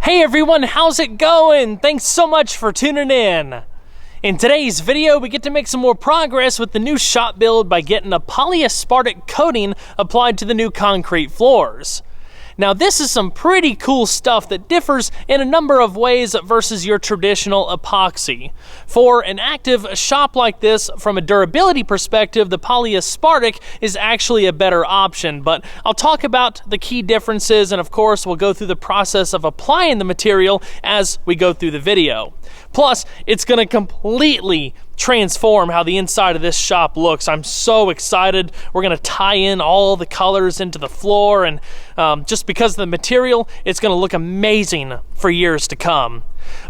Hey everyone, how's it going? Thanks so much for tuning in. In today's video, we get to make some more progress with the new shop build by getting a polyaspartic coating applied to the new concrete floors. Now this is some pretty cool stuff that differs in a number of ways versus your traditional epoxy. For an active shop like this, from a durability perspective, the polyaspartic is actually a better option, but I'll talk about the key differences, and of course we'll go through the process of applying the material as we go through the video. Plus, it's going to completely transform how the inside of this shop looks. I'm so excited. We're going to tie in all the colors into the floor, and just because of the material, it's going to look amazing for years to come.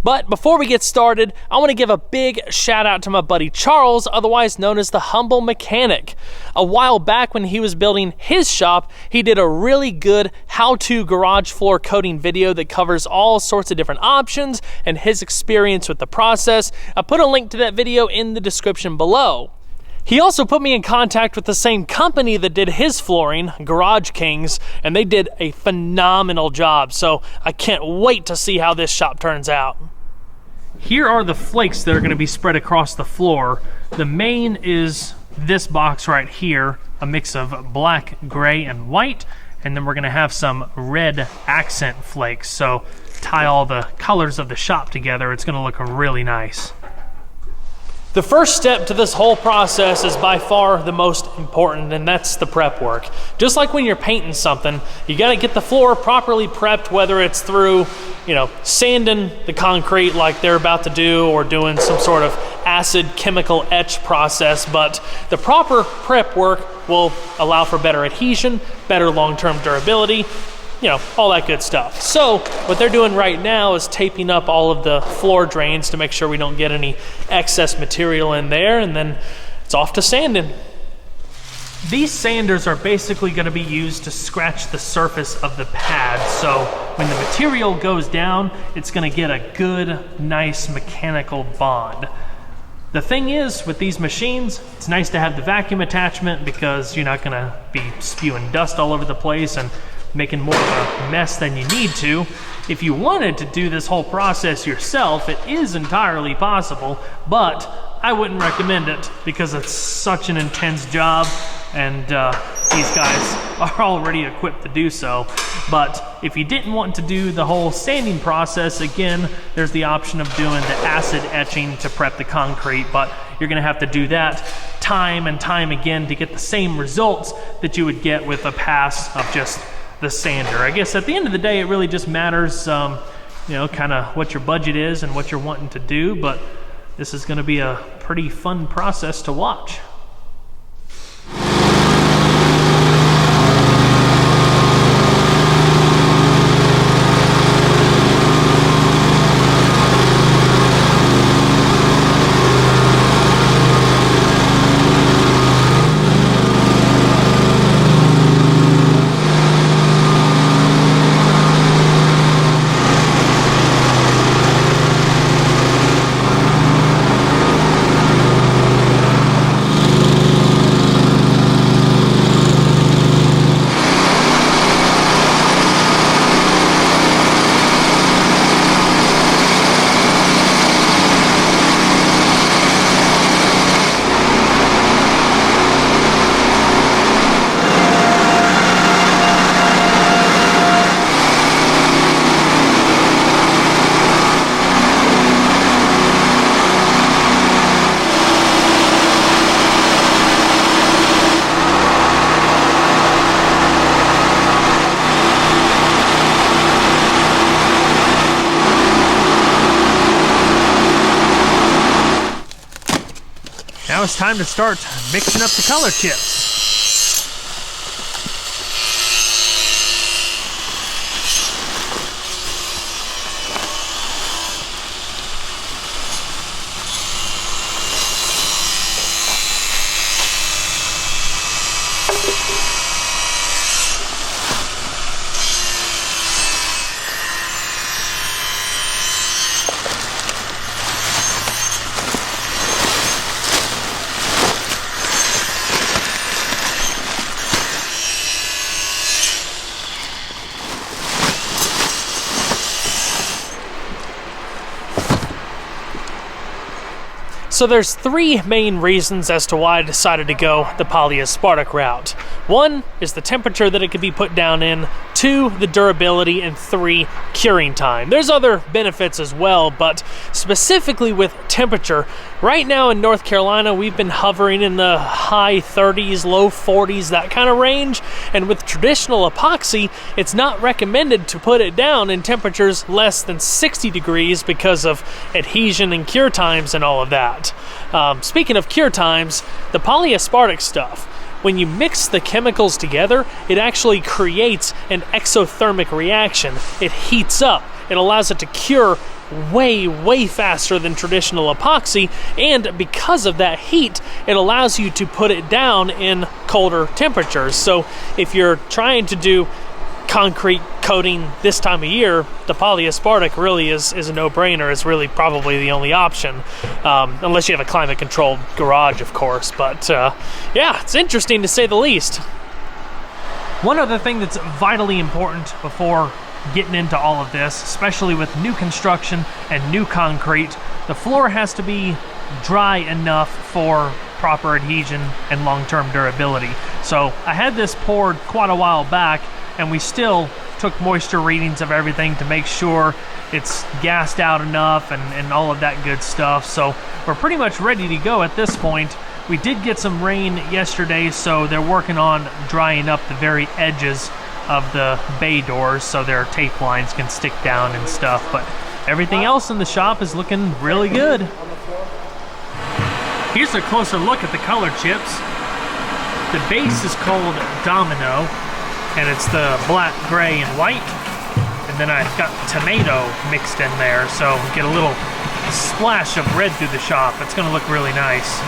But before we get started, I want to give a big shout out to my buddy Charles, otherwise known as the Humble Mechanic. A while back when he was building his shop, he did a really good how-to garage floor coating video that covers all sorts of different options and his experience with the process. I put a link to that video in the description below. He also put me in contact with the same company that did his flooring, Garage Kings, and they did a phenomenal job, so I can't wait to see how this shop turns out. Here are the flakes that are going to be spread across the floor. The main is this box right here, a mix of black, gray, and white, and then we're going to have some red accent flakes, so tie all the colors of the shop together. It's going to look really nice. The first step to this whole process is by far the most important, and that's the prep work. Just like when you're painting something, you gotta get the floor properly prepped, whether it's through, sanding the concrete like they're about to do, or doing some sort of acid chemical etch process, but the proper prep work will allow for better adhesion, better long-term durability, all that good stuff. So what they're doing right now is taping up all of the floor drains to make sure we don't get any excess material in there, and then it's off to sanding. These sanders are basically going to be used to scratch the surface of the pad, so when the material goes down, it's going to get a good, nice mechanical bond. The thing is, with these machines, it's nice to have the vacuum attachment because you're not going to be spewing dust all over the place and making more of a mess than you need to. If you wanted to do this whole process yourself, it is entirely possible, but I wouldn't recommend it because it's such an intense job, and these guys are already equipped to do so. But if you didn't want to do the whole sanding process, again, there's the option of doing the acid etching to prep the concrete, but you're gonna have to do that time and time again to get the same results that you would get with a pass of just the sander. I guess at the end of the day, it really just matters, kind of what your budget is and what you're wanting to do, but this is going to be a pretty fun process to watch. Now it's time to start mixing up the color chips. So there's three main reasons as to why I decided to go the Polyaspartic route. One is the temperature that it could be put down in, two, the durability, and three, curing time. There's other benefits as well, but specifically with temperature, right now in North Carolina, we've been hovering in the high 30s, low 40s, that kind of range, and with traditional epoxy, it's not recommended to put it down in temperatures less than 60 degrees because of adhesion and cure times and all of that. Speaking of cure times, the Polyaspartic stuff, when you mix the chemicals together, it actually creates an exothermic reaction. It heats up. It allows it to cure way faster than traditional epoxy, and because of that heat, it allows you to put it down in colder temperatures. So if you're trying to do concrete coating this time of year, the Polyaspartic really is a no-brainer. It's really probably the only option, unless you have a climate-controlled garage, of course. But yeah, it's interesting to say the least. One other thing that's vitally important before getting into all of this, especially with new construction and new concrete, the floor has to be dry enough for proper adhesion and long-term durability. So I had this poured quite a while back, and we still took moisture readings of everything to make sure it's gassed out enough and all of that good stuff. So we're pretty much ready to go at this point. We did get some rain yesterday, so they're working on drying up the very edges of the bay doors so their tape lines can stick down and stuff. But everything else in the shop is looking really good. Here's a closer look at the color chips. The base is called Domino, and it's the black, gray, and white. And then I've got tomato mixed in there, so get a little splash of red through the shop. It's gonna look really nice.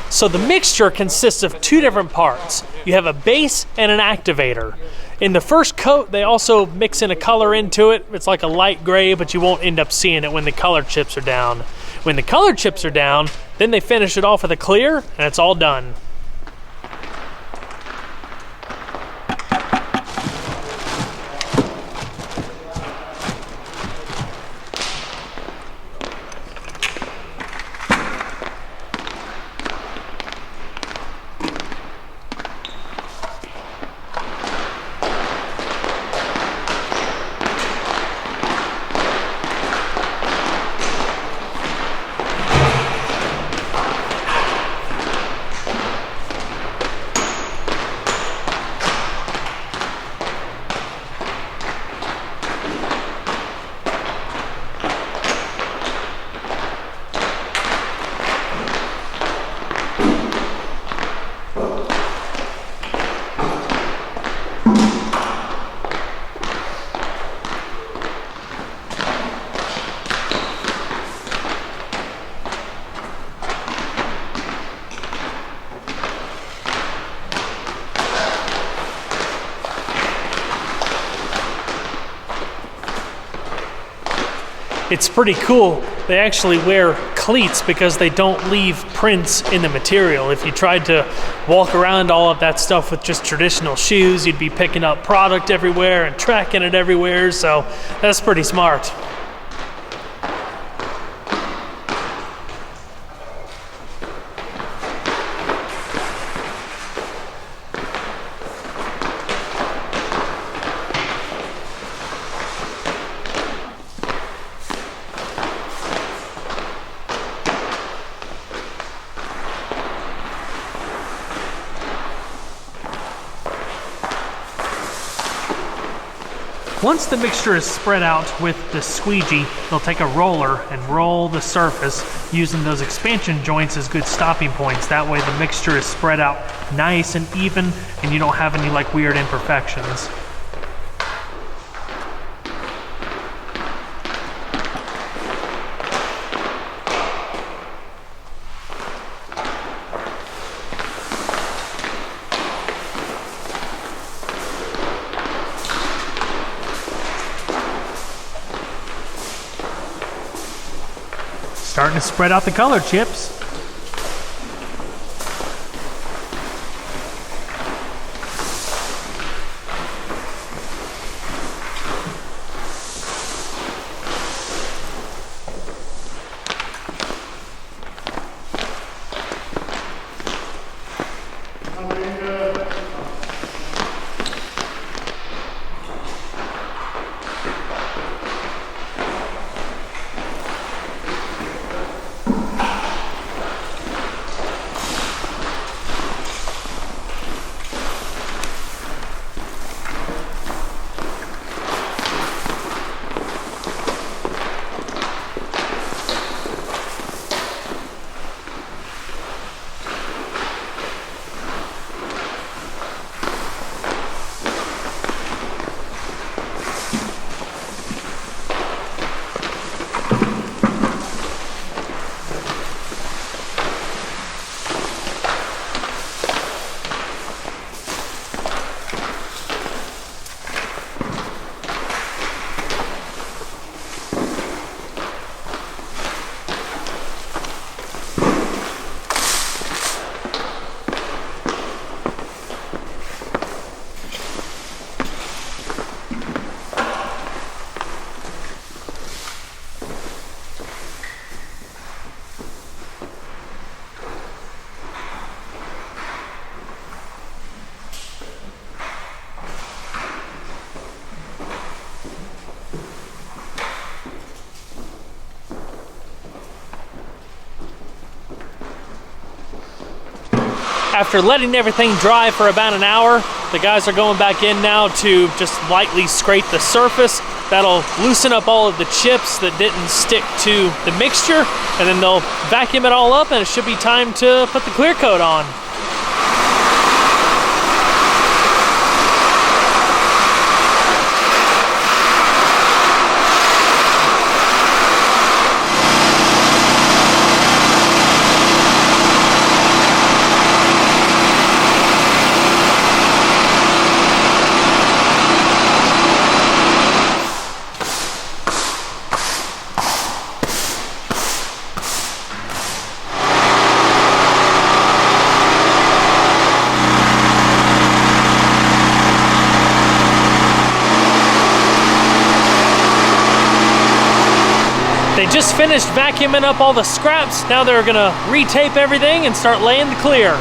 So the mixture consists of two different parts. You have a base and an activator. In the first coat, they also mix in a color into it. It's like a light gray, but you won't end up seeing it when the color chips are down. When the color chips are down, then they finish it off with a clear, and it's all done. It's pretty cool. They actually wear cleats because they don't leave prints in the material. If you tried to walk around all of that stuff with just traditional shoes, you'd be picking up product everywhere and tracking it everywhere, so that's pretty smart. Once the mixture is spread out with the squeegee, they'll take a roller and roll the surface using those expansion joints as good stopping points. That way the mixture is spread out nice and even and you don't have any like weird imperfections. Starting to spread out the color chips. After letting everything dry for about an hour, the guys are going back in now to just lightly scrape the surface. That'll loosen up all of the chips that didn't stick to the mixture, and then they'll vacuum it all up and it should be time to put the clear coat on. They just finished vacuuming up all the scraps. Now they're gonna retape everything and start laying the clear.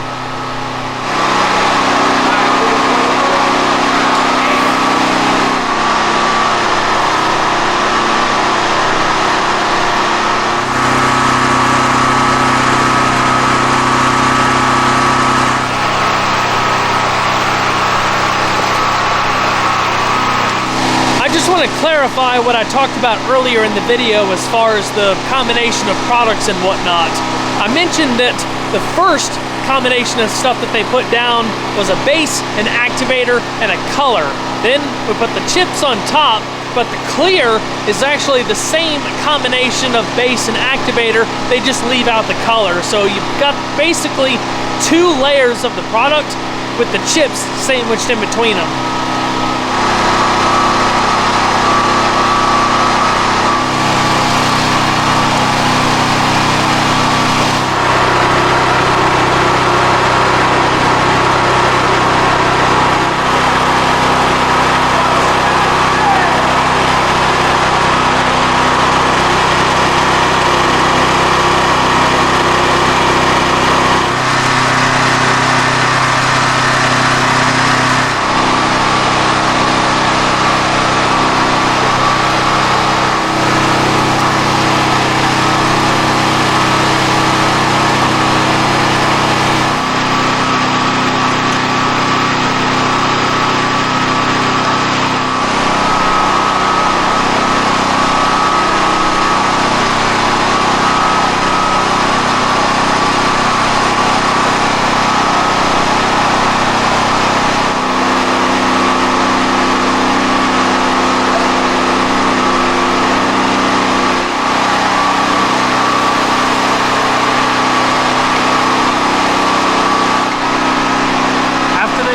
I just want to clarify what I talked about earlier in the video as far as the combination of products and whatnot. I mentioned that the first combination of stuff that they put down was a base, an activator, and a color. Then we put the chips on top, but the clear is actually the same combination of base and activator. They just leave out the color. So you've got basically 2 layers of the product with the chips sandwiched in between them.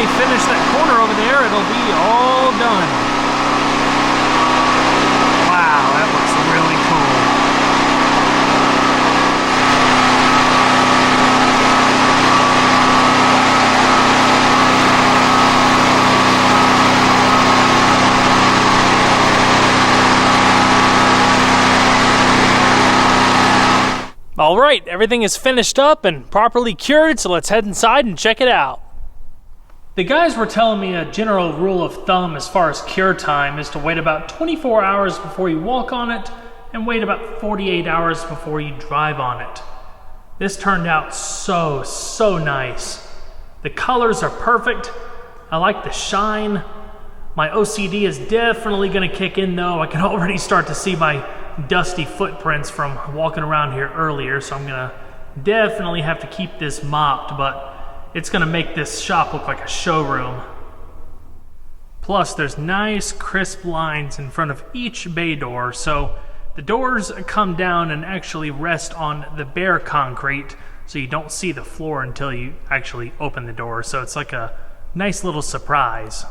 Finish that corner over there, it'll be all done. Wow, that looks really cool. All right, everything is finished up and properly cured, so let's head inside and check it out. The guys were telling me a general rule of thumb as far as cure time is to wait about 24 hours before you walk on it and wait about 48 hours before you drive on it. This turned out so nice. The colors are perfect. I like the shine. My OCD is definitely gonna kick in though. I can already start to see my dusty footprints from walking around here earlier, so I'm gonna definitely have to keep this mopped, but it's gonna make this shop look like a showroom. Plus, there's nice crisp lines in front of each bay door, so the doors come down and actually rest on the bare concrete, so you don't see the floor until you actually open the door, so it's like a nice little surprise.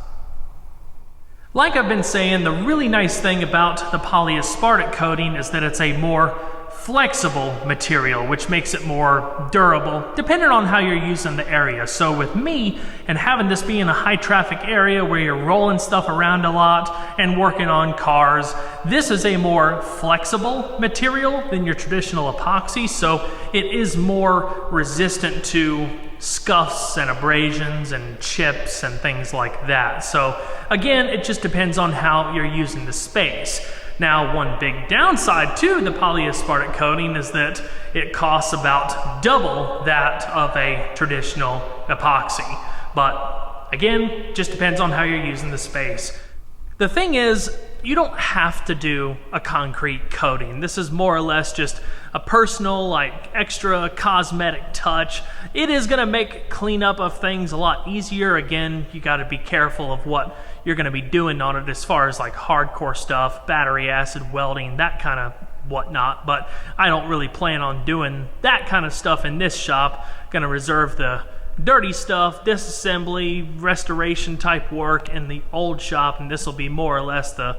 Like I've been saying, the really nice thing about the polyaspartic coating is that it's a more flexible material, which makes it more durable, depending on how you're using the area. So with me, and having this be in a high traffic area where you're rolling stuff around a lot and working on cars, this is a more flexible material than your traditional epoxy, so it is more resistant to scuffs and abrasions and chips and things like that. So again, it just depends on how you're using the space. Now, one big downside to the polyaspartic coating is that it costs about double that of a traditional epoxy. But again, just depends on how you're using the space. The thing is, you don't have to do a concrete coating. This is more or less just a personal, like, extra cosmetic touch. It is gonna make cleanup of things a lot easier. Again, you gotta be careful of what you're gonna be doing on it as far as like hardcore stuff, battery acid welding, that kind of whatnot. But I don't really plan on doing that kind of stuff in this shop. Gonna reserve the dirty stuff, disassembly, restoration type work in the old shop, and this will be more or less the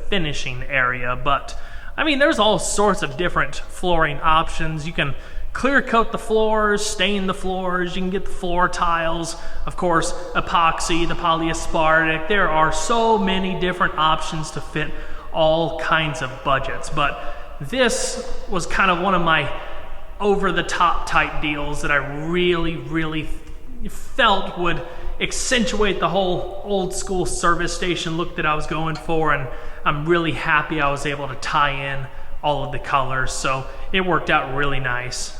finishing area. But I mean, there's all sorts of different flooring options. You can clear coat the floors, stain the floors, you can get the floor tiles, of course, epoxy, the Polyaspartic. There are so many different options to fit all kinds of budgets. But this was kind of one of my over-the-top type deals that I really felt would accentuate the whole old school service station look that I was going for, and I'm really happy I was able to tie in all of the colors, so it worked out really nice.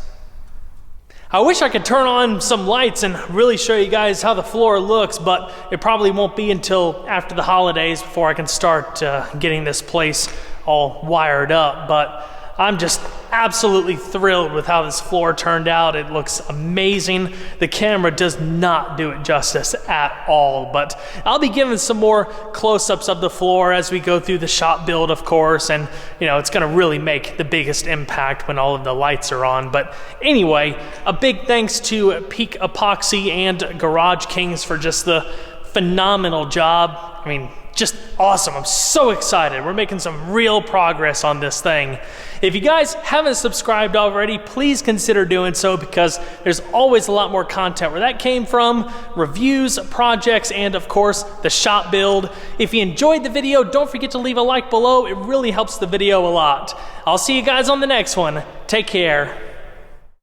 I wish I could turn on some lights and really show you guys how the floor looks, but it probably won't be until after the holidays before I can start getting this place all wired up. But I'm just absolutely thrilled with how this floor turned out. It looks amazing. The camera does not do it justice at all, but I'll be giving some more close-ups of the floor as we go through the shop build, of course, and you know, it's gonna really make the biggest impact when all of the lights are on. But anyway, a big thanks to Peak Epoxy and Garage Kings for just the phenomenal job. I mean, just awesome. I'm so excited. We're making some real progress on this thing. If you guys haven't subscribed already, please consider doing so, because there's always a lot more content where that came from, reviews, projects, and of course, the shop build. If you enjoyed the video, don't forget to leave a like below. It really helps the video a lot. I'll see you guys on the next one. Take care.